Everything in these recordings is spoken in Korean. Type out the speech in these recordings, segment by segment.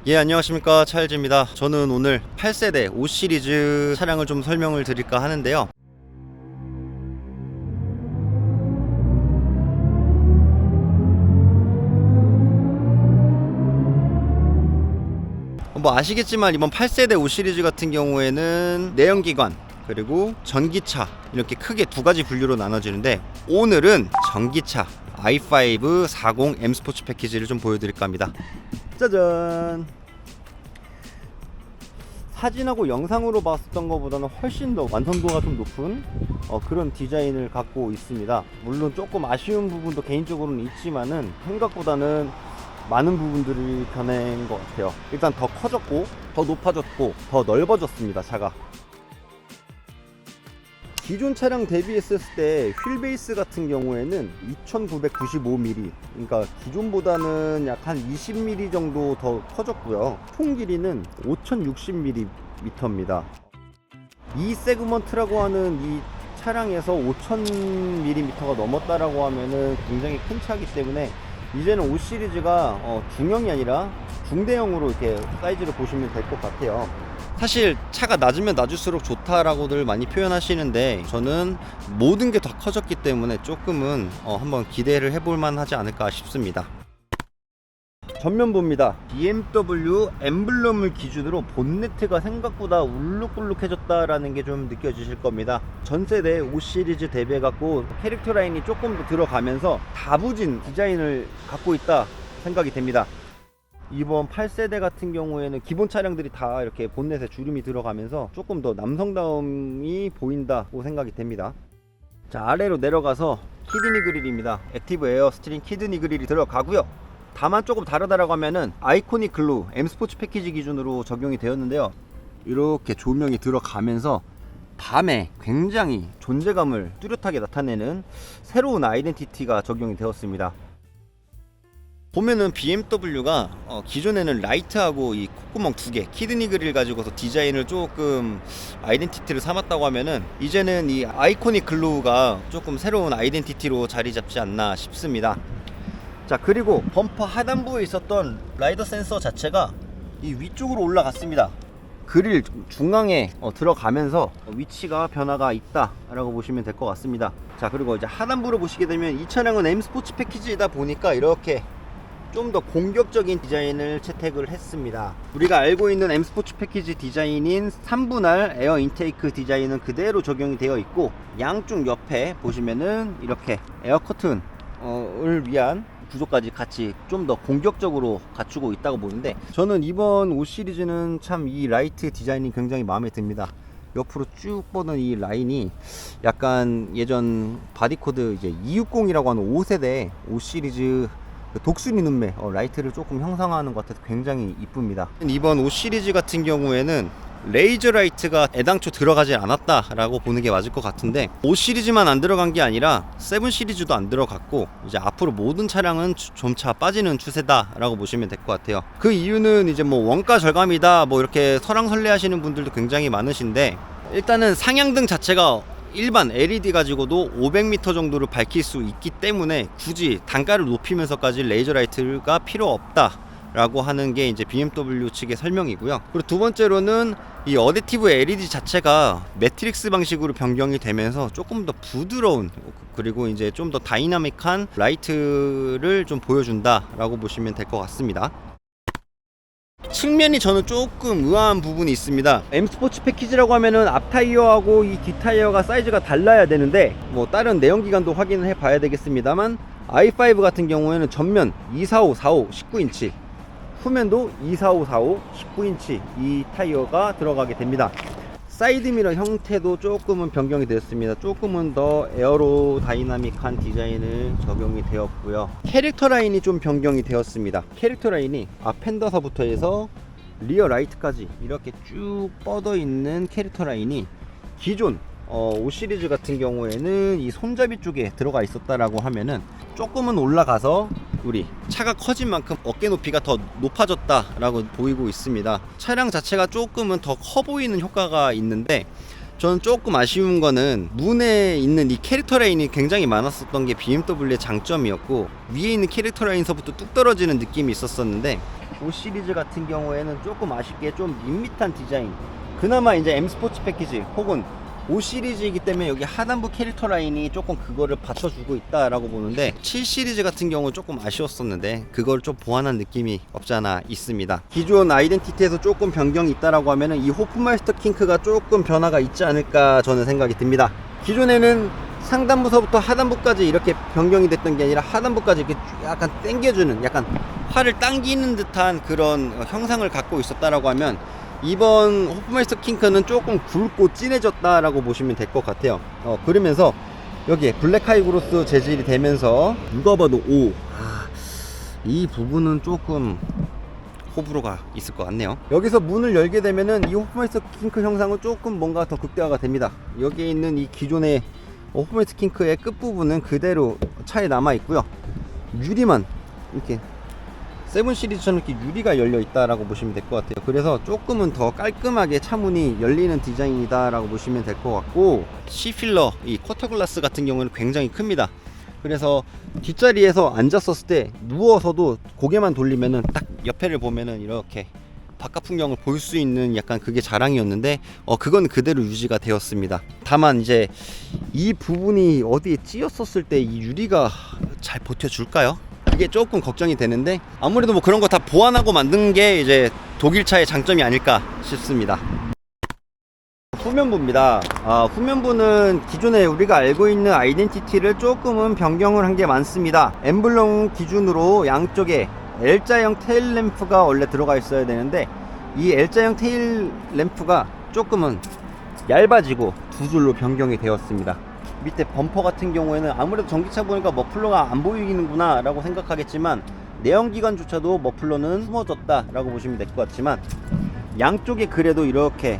예, 안녕하십니까, 차일즈입니다. 저는 오늘 8세대 5 시리즈 차량을 좀 설명을 드릴까 하는데요. 뭐 아시겠지만 이번 8세대 5 시리즈 같은 경우에는 내연기관 그리고 전기차 이렇게 크게 두 가지 분류로 나눠지는데, 오늘은 전기차 i5 40 M 스포츠 패키지를 좀 보여드릴까 합니다. 짜잔! 사진하고 영상으로 봤었던 것보다는 훨씬 더 완성도가 좀 높은 그런 디자인을 갖고 있습니다. 물론 조금 아쉬운 부분도 개인적으로는 있지만은 생각보다는 많은 부분들이 변한 것 같아요. 일단 더 커졌고 더 높아졌고 더 넓어졌습니다, 차가. 기존 차량 대비했을 때 휠베이스 같은 경우에는 2995mm, 그러니까 기존보다는 약 한 20mm 정도 더 커졌고요. 총 길이는 5060mm입니다. 이 세그먼트라고 하는 이 차량에서 5000mm가 넘었다라고 하면은 굉장히 큰 차이기 때문에 이제는 5 시리즈가 중형이 아니라 중대형으로 이렇게 사이즈를 보시면 될 것 같아요. 사실 차가 낮으면 낮을수록 좋다라고들 많이 표현하시는데, 저는 모든 게 더 커졌기 때문에 조금은 한번 기대를 해볼 만하지 않을까 싶습니다. 전면부입니다. BMW 엠블럼을 기준으로 본네트가 생각보다 울룩울룩해졌다라는 게 좀 느껴지실 겁니다. 전세대 5 시리즈 대비해 갖고 캐릭터 라인이 조금 더 들어가면서 다부진 디자인을 갖고 있다 생각이 됩니다. 이번 8세대 같은 경우에는 기본 차량들이 다 이렇게 본넷에 주름이 들어가면서 조금 더 남성다움이 보인다고 생각이 됩니다. 자, 아래로 내려가서 키드니 그릴입니다. 액티브 에어 스티링 키드니 그릴이 들어가고요. 다만 조금 다르다라고 하면은 아이코닉 글루 M 스포츠 패키지 기준으로 적용이 되었는데요. 이렇게 조명이 들어가면서 밤에 굉장히 존재감을 뚜렷하게 나타내는 새로운 아이덴티티가 적용이 되었습니다. 보면은 BMW가 기존에는 라이트하고 이 콧구멍 두 개, 키드니 그릴 가지고서 디자인을 조금 아이덴티티를 삼았다고 하면은, 이제는 이 아이코닉 글로우가 조금 새로운 아이덴티티로 자리 잡지 않나 싶습니다. 자, 그리고 범퍼 하단부에 있었던 라이더 센서 자체가 이 위쪽으로 올라갔습니다. 그릴 중앙에 들어가면서 위치가 변화가 있다라고 보시면 될 것 같습니다. 자, 그리고 이제 하단부를 보시게 되면 이 차량은 M 스포츠 패키지이다 보니까 이렇게 좀 더 공격적인 디자인을 채택을 했습니다. 우리가 알고 있는 M 스포츠 패키지 디자인인 3분할 에어 인테이크 디자인은 그대로 적용이 되어 있고, 양쪽 옆에 보시면은 이렇게 에어 커튼을 위한 구조까지 같이 좀 더 공격적으로 갖추고 있다고 보는데, 저는 이번 5 시리즈는 참 이 라이트 디자인이 굉장히 마음에 듭니다. 옆으로 쭉 뻗은 이 라인이 약간 예전 바디코드 이제 260이라고 하는 5세대 5 시리즈 독수리 눈매 라이트를 조금 형상화하는 것 같아서 굉장히 이쁩니다. 이번 5 시리즈 같은 경우에는 레이저 라이트가 애당초 들어가지 않았다라고 보는 게 맞을 것 같은데, 5 시리즈만 안 들어간 게 아니라 7 시리즈도 안 들어갔고, 이제 앞으로 모든 차량은 점차 빠지는 추세다라고 보시면 될 것 같아요. 그 이유는 이제 뭐 원가 절감이다 뭐 이렇게 설왕설래 하시는 분들도 굉장히 많으신데, 일단은 상향등 자체가 일반 LED 가지고도 500m 정도를 밝힐 수 있기 때문에 굳이 단가를 높이면서까지 레이저 라이트가 필요 없다 라고 하는 게 이제 BMW 측의 설명이고요. 그리고 두 번째로는 이 어댑티브 LED 자체가 매트릭스 방식으로 변경이 되면서 조금 더 부드러운, 그리고 이제 좀 더 다이나믹한 라이트를 좀 보여준다 라고 보시면 될 것 같습니다. 측면이 저는 조금 의아한 부분이 있습니다. M 스포츠 패키지라고 하면은 앞 타이어하고 이 뒷 타이어가 사이즈가 달라야 되는데, 뭐 다른 내연기관도 확인을 해 봐야 되겠습니다만, i5 같은 경우에는 전면 24545 19인치, 후면도 24545 19인치 이 타이어가 들어가게 됩니다. 사이드미러 형태도 조금은 변경이 되었습니다. 조금은 더 에어로 다이나믹한 디자인을 적용이 되었고요. 캐릭터 라인이 좀 변경이 되었습니다. 캐릭터 라인이 앞 팬더서부터 해서 리어 라이트까지 이렇게 쭉 뻗어 있는 캐릭터 라인이 기존 5 시리즈 같은 경우에는 이 손잡이 쪽에 들어가 있었다라고 하면은 조금은 올라가서 우리 차가 커진 만큼 어깨 높이가 더 높아졌다라고 보이고 있습니다. 차량 자체가 조금은 더 커 보이는 효과가 있는데, 저는 조금 아쉬운 거는 문에 있는 이 캐릭터 라인이 굉장히 많았었던 게 BMW의 장점이었고, 위에 있는 캐릭터 라인서부터 뚝 떨어지는 느낌이 있었었는데, 5 시리즈 같은 경우에는 조금 아쉽게 좀 밋밋한 디자인, 그나마 이제 M 스포츠 패키지 혹은 5 시리즈이기 때문에 여기 하단부 캐릭터 라인이 조금 그거를 받쳐주고 있다라고 보는데, 7 시리즈 같은 경우는 조금 아쉬웠었는데 그걸 좀 보완한 느낌이 없지 않아 있습니다. 기존 아이덴티티에서 조금 변경이 있다라고 하면은 이 호프마이스터 킹크가 조금 변화가 있지 않을까 저는 생각이 듭니다. 기존에는 상단부서부터 하단부까지 이렇게 변경이 됐던 게 아니라 하단부까지 이렇게 약간 당겨주는, 약간 활을 당기는 듯한 그런 형상을 갖고 있었다라고 하면, 이번 호프마이스터 킹크는 조금 굵고 진해졌다라고 보시면 될 것 같아요. 그러면서 여기에 블랙 하이그로스 재질이 되면서 누가 봐도 이 부분은 조금 호불호가 있을 것 같네요. 여기서 문을 열게 되면은 이 호프마이스터 킹크 형상은 조금 뭔가 더 극대화가 됩니다. 여기에 있는 이 기존의 호프마이스터 킹크의 끝부분은 그대로 차에 남아 있고요. 유리만 이렇게 7 시리즈처럼 이렇게 유리가 열려 있다라고 보시면 될 것 같아요. 그래서 조금은 더 깔끔하게 차문이 열리는 디자인이다라고 보시면 될 것 같고, C필러 이 쿼터 글라스 같은 경우는 굉장히 큽니다. 그래서 뒷자리에서 앉았었을 때 누워서도 고개만 돌리면은 딱 옆에를 보면은 이렇게 바깥 풍경을 볼 수 있는, 약간 그게 자랑이었는데 그건 그대로 유지가 되었습니다. 다만 이제 이 부분이 어디에 찧었었을 때 이 유리가 잘 버텨줄까요? 이게 조금 걱정이 되는데, 아무래도 뭐 그런 거 다 보완하고 만든 게 이제 독일차의 장점이 아닐까 싶습니다. 후면부입니다. 후면부는 기존에 우리가 알고 있는 아이덴티티를 조금은 변경을 한 게 많습니다. 엠블럼 기준으로 양쪽에 L자형 테일 램프가 원래 들어가 있어야 되는데, 이 L자형 테일 램프가 조금은 얇아지고 두 줄로 변경이 되었습니다. 밑에 범퍼 같은 경우에는 아무래도 전기차 보니까 머플러가 안 보이는구나 라고 생각하겠지만, 내연기관조차도 머플러는 숨어졌다 라고 보시면 될 것 같지만, 양쪽에 그래도 이렇게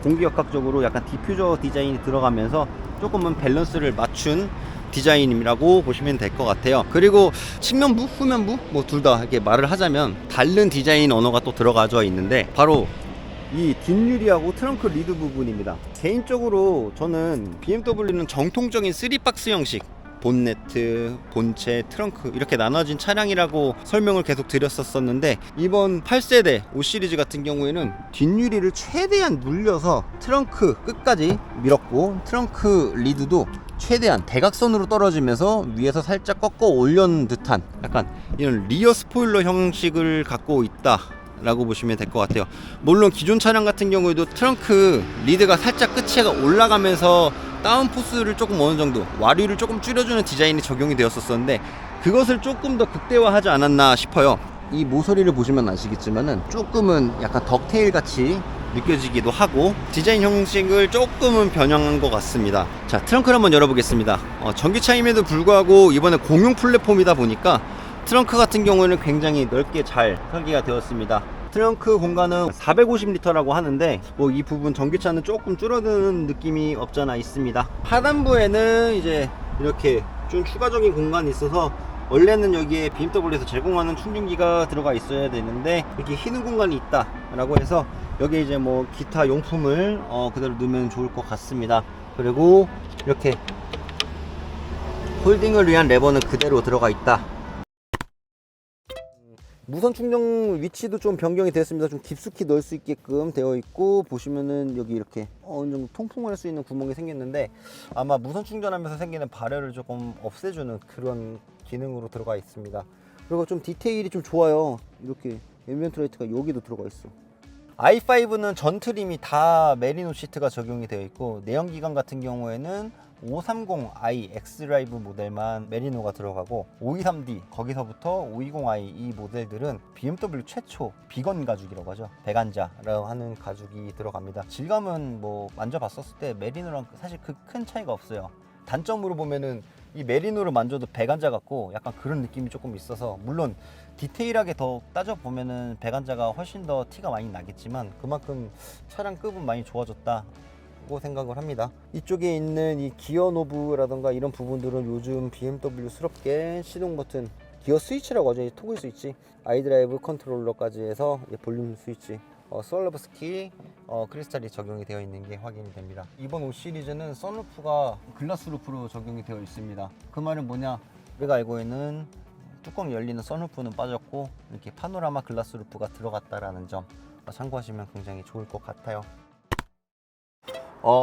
공기역학적으로 약간 디퓨저 디자인이 들어가면서 조금은 밸런스를 맞춘 디자인이라고 보시면 될 것 같아요. 그리고 측면부, 후면부 뭐 둘 다 이렇게 말을 하자면 다른 디자인 언어가 또 들어가져 있는데, 바로 이 뒷유리하고 트렁크 리드 부분입니다. 개인적으로 저는 BMW는 정통적인 3박스 형식, 본네트, 본체, 트렁크 이렇게 나눠진 차량이라고 설명을 계속 드렸었는데, 이번 8세대 5 시리즈 같은 경우에는 뒷유리를 최대한 눌려서 트렁크 끝까지 밀었고, 트렁크 리드도 최대한 대각선으로 떨어지면서 위에서 살짝 꺾어 올려놓은 듯한 약간 이런 리어 스포일러 형식을 갖고 있다 라고 보시면 될 것 같아요. 물론 기존 차량 같은 경우에도 트렁크 리드가 살짝 끝에가 올라가면서 다운포스를 조금 어느 정도, 와류를 조금 줄여주는 디자인이 적용이 되었었는데, 그것을 조금 더 극대화하지 않았나 싶어요. 이 모서리를 보시면 아시겠지만은 조금은 약간 덕테일 같이 느껴지기도 하고, 디자인 형식을 조금은 변형한 것 같습니다. 자, 트렁크를 한번 열어보겠습니다. 전기차임에도 불구하고 이번에 공용 플랫폼이다 보니까 트렁크 같은 경우에는 굉장히 넓게 잘 설계가 되었습니다. 트렁크 공간은 450리터라고 하는데, 뭐 이 부분 전기차는 조금 줄어드는 느낌이 없잖아 있습니다. 하단부에는 이제 이렇게 좀 추가적인 공간이 있어서, 원래는 여기에 BMW에서 제공하는 충전기가 들어가 있어야 되는데 이렇게 휘는 공간이 있다 라고 해서 여기에 이제 뭐 기타 용품을 그대로 넣으면 좋을 것 같습니다. 그리고 이렇게 홀딩을 위한 레버는 그대로 들어가 있다. 무선 충전 위치도 좀 변경이 됐습니다. 좀 깊숙이 넣을 수 있게끔 되어 있고, 보시면은 여기 이렇을 어느 정도 통풍을 할 수 있는 구멍이 생겼는데, 아마 무선 충전하면서 생기는 발열을 조금 없애주는 그런 기능으로 들어가 있습니다. 그리고 좀 디테일이 좀 좋아요. 이렇게 앰비언트 라이트가 여기도 들어가 있어. i5는 전 트림이 다 메리노 시트가 적용이 되어 있고, 내연기관 같은 경우에는 530i x드라이브 모델만 메리노가 들어가고, 523D 거기서부터 520i 이 모델들은 BMW 최초 비건 가죽이라고 하죠. 배간자라고 하는 가죽이 들어갑니다. 질감은 뭐 만져봤었을 때 메리노랑 사실 그 큰 차이가 없어요. 단점으로 보면은 이 메리노를 만져도 배간자 같고 약간 그런 느낌이 조금 있어서, 물론 디테일하게 더 따져보면은 배간자가 훨씬 더 티가 많이 나겠지만 그만큼 차량급은 많이 좋아졌다 고 생각을 합니다. 이쪽에 있는 이 기어 노브라던가 이런 부분들은 요즘 BMW스럽게 시동 버튼, 기어 스위치라고 하죠. 토글 스위치, 아이드라이브 컨트롤러까지 해서 볼륨 스위치, 솔러브스 키, 크리스탈이 적용이 되어 있는 게 확인이 됩니다. 이번 5 시리즈는 선루프가 글라스 루프로 적용이 되어 있습니다. 그 말은 뭐냐, 우리가 알고 있는 뚜껑 열리는 선루프는 빠졌고 이렇게 파노라마 글라스 루프가 들어갔다라는 점 참고하시면 굉장히 좋을 것 같아요.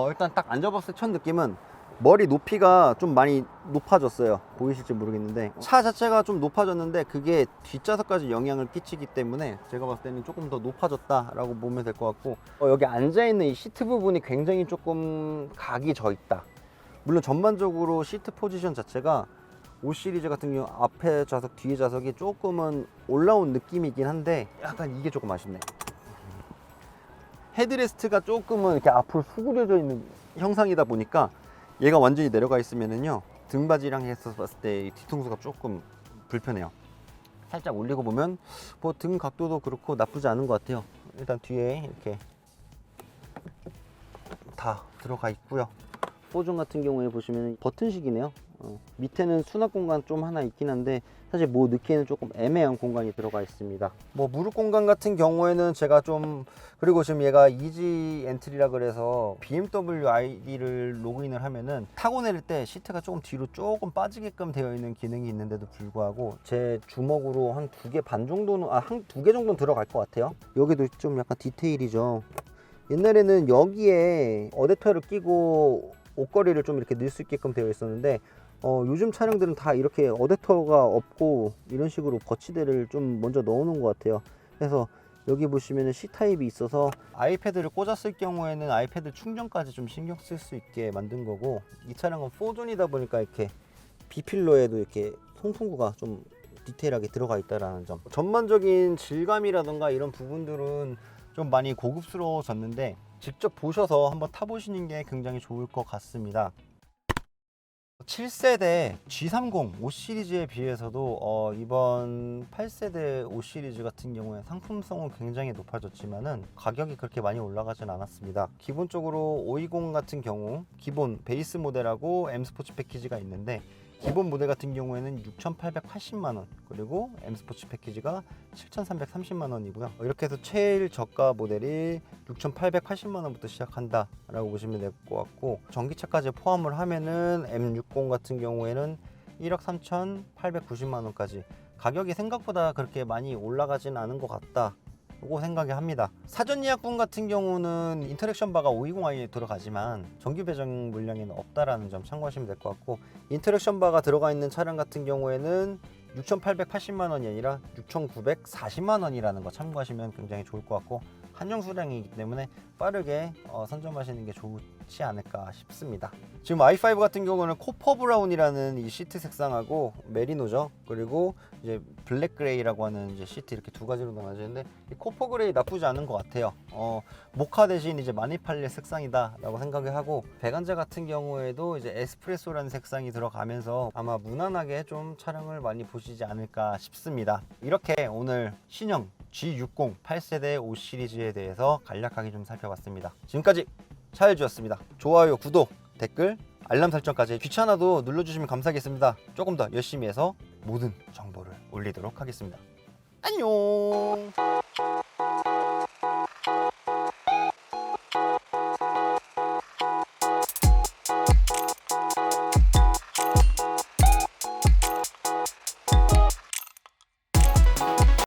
일단 딱 앉아봤을 때 첫 느낌은 머리 높이가 좀 많이 높아졌어요. 보이실지 모르겠는데 차 자체가 좀 높아졌는데 그게 뒷좌석까지 영향을 끼치기 때문에 제가 봤을 때는 조금 더 높아졌다라고 보면 될 것 같고, 여기 앉아있는 이 시트 부분이 굉장히 조금 각이 져 있다. 물론 전반적으로 시트 포지션 자체가 5 시리즈 같은 경우 앞에 좌석 뒤에 좌석이 조금은 올라온 느낌이긴 한데 약간 이게 조금 아쉽네. 헤드레스트가 조금은 이렇게 앞으로 수그려져 있는 형상이다 보니까 얘가 완전히 내려가 있으면은요 등받이랑 해서 봤을 때 뒤통수가 조금 불편해요. 살짝 올리고 보면 뭐 등 각도도 그렇고 나쁘지 않은 것 같아요. 일단 뒤에 이렇게 다 들어가 있고요. 포종 같은 경우에 보시면 버튼식이네요. 밑에는 수납 공간 좀 하나 있긴 한데 사실 뭐 넣기에는 조금 애매한 공간이 들어가 있습니다. 뭐 무릎 공간 같은 경우에는 제가 좀, 그리고 지금 얘가 이지 엔트리라 그래서 BMW ID를 로그인을 하면은 타고 내릴 때 시트가 조금 뒤로 조금 빠지게끔 되어 있는 기능이 있는데도 불구하고 제 주먹으로 한 2개 반 정도는, 한 2개 정도는 들어갈 것 같아요. 여기도 좀 약간 디테일이죠. 옛날에는 여기에 어댑터를 끼고 옷걸이를 좀 이렇게 넣을 수 있게끔 되어 있었는데 요즘 차량들은 다 이렇게 어댑터가 없고 이런 식으로 거치대를 좀 먼저 넣어 놓은 것 같아요. 그래서 여기 보시면은 C타입이 있어서 아이패드를 꽂았을 경우에는 아이패드 충전까지 좀 신경 쓸 수 있게 만든 거고, 이 차량은 4존이다 보니까 이렇게 B필러에도 이렇게 송풍구가 좀 디테일하게 들어가 있다라는 점. 전반적인 질감이라던가 이런 부분들은 좀 많이 고급스러워졌는데 직접 보셔서 한번 타보시는 게 굉장히 좋을 것 같습니다. 7세대 G30 5 시리즈에 비해서도 이번 8세대 5 시리즈 같은 경우에 상품성은 굉장히 높아졌지만은 가격이 그렇게 많이 올라가진 않았습니다. 기본적으로 520 같은 경우 기본 베이스 모델하고 M 스포츠 패키지가 있는데, 기본 모델 같은 경우에는 6,880만원, 그리고 M 스포츠 패키지가 7,330만원이고요. 이렇게 해서 제일 저가 모델이 6,880만원부터 시작한다 라고 보시면 될 것 같고, 전기차까지 포함을 하면은 M60 같은 경우에는 1억 3,890만원까지 가격이 생각보다 그렇게 많이 올라가진 않은 것 같다 라고 생각이 합니다. 사전 예약분 같은 경우는 인터랙션 바가 520i에 들어가지만 정규 배정 물량에는 없다라는 점 참고하시면 될 것 같고, 인터랙션 바가 들어가 있는 차량 같은 경우에는 6,880만원이 아니라 6,940만원이라는 거 참고하시면 굉장히 좋을 것 같고, 한정 수량이기 때문에 빠르게 선점하시는 게 좋지 않을까 싶습니다. 지금 i5 같은 경우는 코퍼 브라운이라는 이 시트 색상하고 메리노죠. 그리고 이제 블랙 그레이라고 하는 이제 시트, 이렇게 두 가지로 나눠지는데 이 코퍼 그레이 나쁘지 않은 것 같아요. 모카 대신 이제 많이 팔릴 색상이다라고 생각을 하고, 배관자 같은 경우에도 이제 에스프레소라는 색상이 들어가면서 아마 무난하게 좀 촬영을 많이 보시지 않을까 싶습니다. 이렇게 오늘 신형 G60 8세대 5 시리즈에 대해서 간략하게 좀 살펴봤습니다. 지금까지 차일주였습니다. 좋아요, 구독, 댓글, 알람 설정까지 귀찮아도 눌러주시면 감사하겠습니다. 조금 더 열심히 해서 모든 정보를 올리도록 하겠습니다. 안녕.